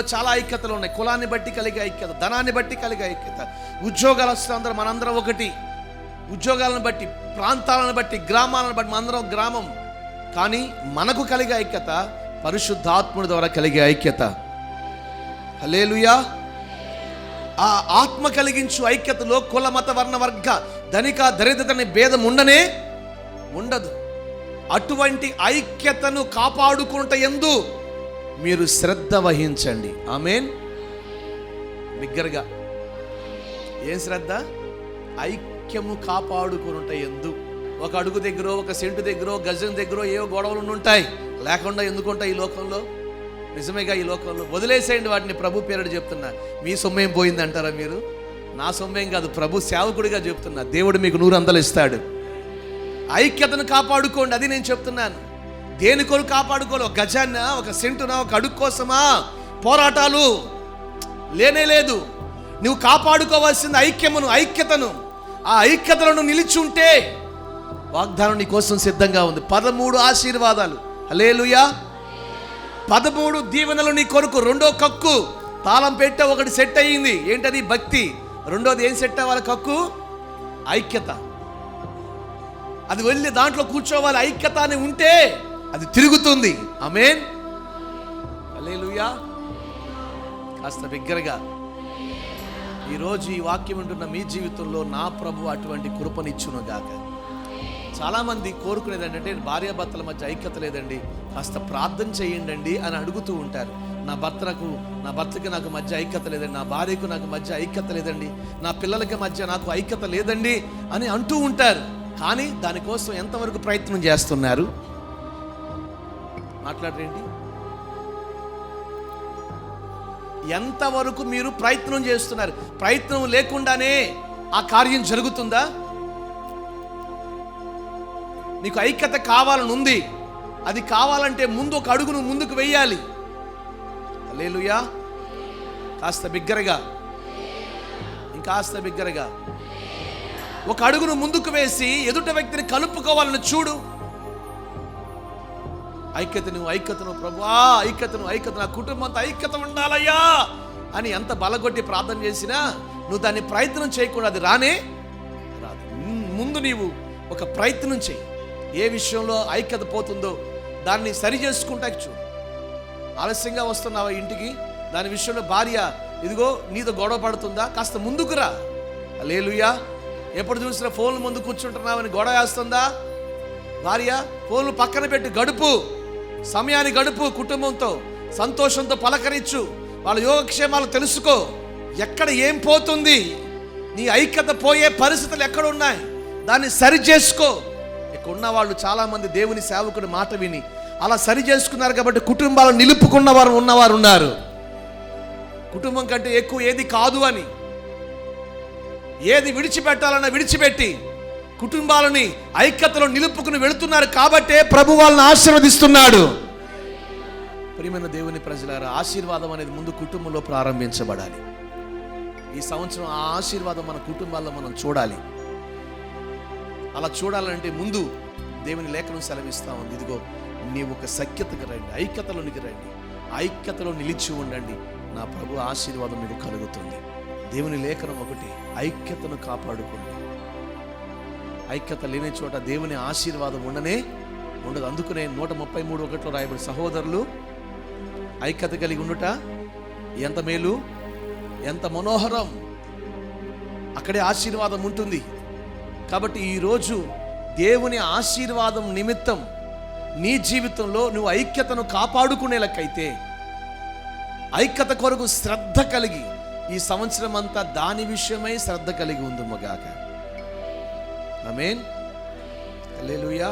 కుటుంబంలో చాలా ఐక్యతలు ఉన్నాయి. కులాన్ని బట్టి కలిగే ఐక్యత, ధనాన్ని బట్టి కలిగే ఐక్యత, ఉద్యోగాలు మనందరం ఒకటి, ఉద్యోగాలను బట్టి, ప్రాంతాలను బట్టి, గ్రామాలను బట్టి మనందరం గ్రామం. కానీ మనకు కలిగే ఐక్యత పరిశుద్ధాత్ముడి ద్వారా కలిగే ఐక్యత. హల్లెలూయా. ఆ ఆత్మ కలిగించు ఐక్యతలో కుల మత వర్ణ వర్గ ధనిక దరిద్రతని భేదం ఉండదు. అటువంటి ఐక్యతను కాపాడుకుంట యందు మీరు శ్రద్ధ వహించండి. ఆమేన్. బిగ్గరగా ఏం శ్రద్ధ? ఐక్యము కాపాడుకుంట యందు. ఒక అడుగు దగ్గర, ఒక సెంటు దగ్గర, గజం దగ్గర ఏవో గొడవలు ఉంటాయి. లేకుండా ఎందుకుంటాయి ఈ లోకంలో? నిజమేగా, ఈ లోకంలో వదిలేసేయండి వాటిని. ప్రభు పేరడు చెప్తున్నా. మీ సొమ్మేం పోయింది అంటారా మీరు? నా సొమ్మేం కాదు, ప్రభు సేవకుడిగా చెప్తున్నా. దేవుడు మీకు 100 ఇస్తాడు. ఐక్యతను కాపాడుకోండి, అది నేను చెప్తున్నాను. దేని కొరకు కాపాడుకోవాలి? ఒక గజాన్న, ఒక సెంటునా, ఒక అడుగు కోసమా పోరాటాలు లేనే లేదు. నువ్వు కాపాడుకోవాల్సింది ఐక్యతను. ఆ ఐక్యతలను నిలిచి ఉంటే వాగ్దానం నీ కోసం సిద్ధంగా ఉంది. 13 ఆశీర్వాదాలు. హల్లెలూయా. 13 దీవెనలు నీ కొరకు. 2వ కక్కు తాళం పెట్టే, ఒకటి సెట్ అయ్యింది. ఏంటది? భక్తి. 2వది ఏం సెట్ అవ్వాలి? కక్కు ఐక్యత. అది వెళ్ళి దాంట్లో కూర్చోవాలి. ఐక్యత అని ఉంటే అది తిరుగుతుంది. ఆమేన్. హల్లెలూయా. కాస్త బిగ్గరగా ఈరోజు ఈ వాక్యం ఉంటున్న మీ జీవితంలో నా ప్రభు అటువంటి కృపనిచ్చును గాక. చాలామంది కోరుకునేది ఏంటంటే, భార్యాభర్తల మధ్య ఐక్యత లేదండి, కాస్త ప్రార్థన చేయండి అని అడుగుతూ ఉంటారు. నా భర్తకి నాకు మధ్య ఐక్యత లేదండి, నా భార్యకు నాకు మధ్య ఐక్యత లేదండి, నా పిల్లలకి మధ్య నాకు ఐక్యత లేదండి అని అంటూ ఉంటారు. కానీ దానికోసం ఎంతవరకు ప్రయత్నం చేస్తున్నారు? మాట్లాడరేంటి? ఎంతవరకు మీరు ప్రయత్నం చేస్తున్నారు? ప్రయత్నం లేకుండానే ఆ కార్యం జరుగుతుందా? నీకు ఐక్యత కావాలని ఉంది. అది కావాలంటే ముందు ఒక అడుగును ముందుకు వెయ్యాలి. హల్లెలూయా. కాస్త బిగ్గరగా, ఇంకాస్త బిగ్గరగా ఒక అడుగును ముందుకు వేసి ఎదుట వ్యక్తిని కలుపుకోవాలని చూడు. ఐక్యతను ప్రభువా, ఐక్యతను నా కుటుంబంతో ఐక్యత ఉండాలయ్యా అని ఎంత బలగొట్టి ప్రార్థన చేసినా నువ్వు దాన్ని ప్రయత్నం చేయకుండా అది రాదు. ముందు నీవు ఒక ప్రయత్నం చేయి. ఏ విషయంలో ఐక్యత పోతుందో దాన్ని సరి చేసుకుంటా చూడు. ఆలస్యంగా వస్తున్నావా ఇంటికి, దాని విషయంలో భార్య ఇదిగో నీతో గొడవ పడుతుందా, కాస్త ముందుకు రా. హల్లెలూయా. ఎప్పుడు చూసినా ఫోన్లు ముందు కూర్చుంటున్నావని గొడవ వేస్తుందా భార్య? ఫోన్లు పక్కన పెట్టి గడుపు, సమయాన్ని గడుపు, కుటుంబంతో సంతోషంతో పలకరించు, వాళ్ళ యోగక్షేమాలు తెలుసుకో. ఎక్కడ ఏం పోతుంది, నీ ఐక్యత పోయే పరిస్థితులు ఎక్కడ ఉన్నాయి, దాన్ని సరి చేసుకో. ఇక్కడ ఉన్న వాళ్ళు చాలామంది దేవుని సేవకుడి మాట విని అలా సరి చేసుకున్నారు కాబట్టి కుటుంబాలను నిలుపుకున్నవారు ఉన్నారు. కుటుంబం కంటే ఎక్కువ ఏది కాదు అని, ఏది విడిచిపెట్టాలన్నా విడిచిపెట్టి కుటుంబాలని ఐక్యతలో నిలుపుకుని వెళుతున్నారు. కాబట్టే ప్రభు వాళ్ళని ఆశీర్వదిస్తున్నాడు. ప్రియమైన దేవుని ప్రజలారా, ఆశీర్వాదం అనేది ముందు కుటుంబంలో ప్రారంభించబడాలి. ఈ సంవత్సరం ఆ ఆశీర్వాదం మన కుటుంబాల్లో మనం చూడాలి. అలా చూడాలంటే ముందు దేవుని లేఖనం సెలవిస్తా ఉంది. ఇదిగో నీవు ఒక సఖ్యతకు రండి, ఐక్యతలోనికి రండి, ఐక్యతలో నిలిచి ఉండండి, నా ప్రభు ఆశీర్వాదం మీకు కలుగుతుంది. దేవుని లేఖనం ఒకటి, ఐక్యతను కాపాడుకోండి. ఐక్యత లేని చోట దేవుని ఆశీర్వాదం ఉండదు. అందుకనే 133:1 రాయబడి, సహోదరులు ఐక్యత కలిగి ఉండుట ఎంత మేలు, ఎంత మనోహరం. అక్కడే ఆశీర్వాదం ఉంటుంది. కాబట్టి ఈరోజు దేవుని ఆశీర్వాదం నిమిత్తం నీ జీవితంలో నువ్వు ఐక్యతను కాపాడుకునేలకైతే, ఐక్యత కొరకు శ్రద్ధ కలిగి ఈ సంవత్సరం అంతా దాని విషయమై శ్రద్ధ కలిగి ఉందుమగాక. ఆమేన్. హల్లెలూయా.